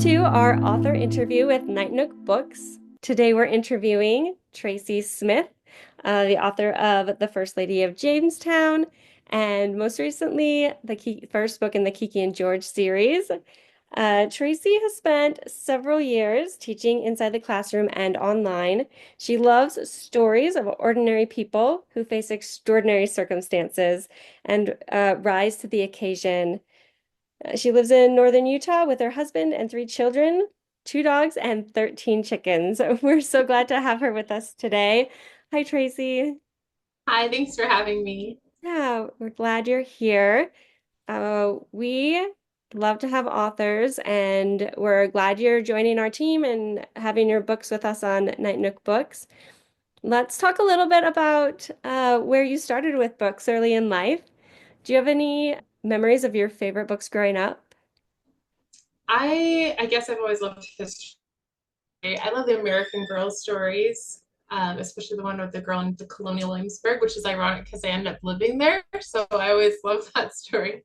to our author interview with Night Nook Books. Today we're interviewing Tracy Smith, the author of The First Lady of Jamestown, and most recently, the first book in the Kiki and George series. Tracy has spent several years teaching inside the classroom and online. She loves stories of ordinary people who face extraordinary circumstances and rise to the occasion. She lives in northern Utah with her husband and three children, two dogs, and 13 chickens. We're so glad to have her with us today. Hi, Tracy. Hi, thanks for having me. Yeah, we're glad you're here. We love to have authors, and we're glad you're joining our team and having your books with us on Night Nook Books. Let's talk a little bit about where you started with books early in life. Do you have any memories of your favorite books growing up? I guess I've always loved history. I love the American Girl stories, especially the one with the girl in the colonial Williamsburg, which is ironic because I ended up living there. So I always loved that story.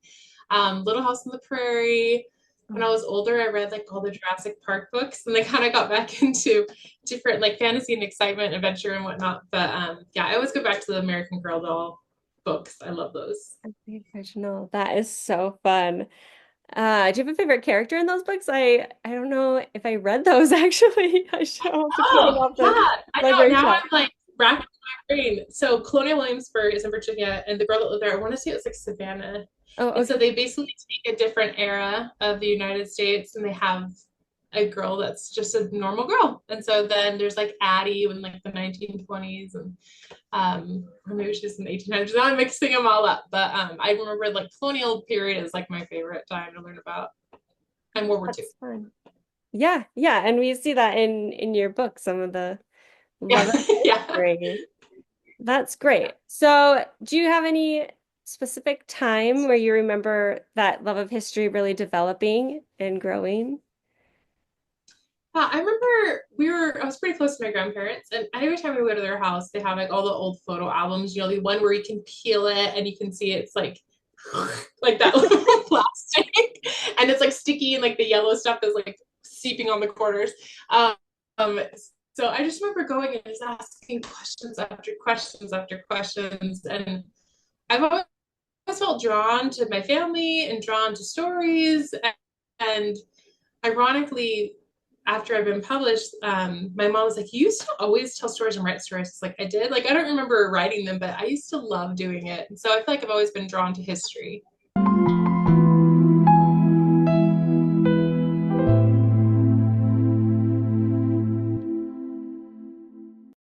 Little House on the Prairie. When I was older, I read like all the Jurassic Park books, and I kind of got back into different like fantasy and excitement, adventure and whatnot. But yeah, I always go back to the American Girl doll books. I love those. The original. That is so fun. Do you have a favorite character in those books? I don't know if I read those actually. I should have to pull them Oh, off yeah. the I know. library Now shelf. I'm like racking my brain. So Colonial Williamsburg is in Virginia, and the girl that lived there, I want to say it was like Savannah. Oh, And so okay. they basically take a different era of the United States and they have a girl that's just a normal girl. And so then there's like Addie in like the 1920s and or maybe she's in the 1800s. Now I'm mixing them all up. But I remember like colonial period is like my favorite time to learn about. And World War II. That's fun. Yeah, yeah, and we see that in your book, some of the love Yeah. of Yeah. history. That's great. So, do you have any specific time where you remember that love of history really developing and growing? I remember I was pretty close to my grandparents, and every time we go to their house, they have like all the old photo albums, you know, the one where you can peel it and you can see it's like that little plastic, and it's like sticky and like the yellow stuff is like seeping on the corners. Um, so I just remember going and just asking questions after questions after questions, and I've always felt drawn to my family and drawn to stories, and ironically, after I've been published, my mom was like, "You used to always tell stories and write stories." It's like I did. Like I don't remember writing them, but I used to love doing it. And so I feel like I've always been drawn to history.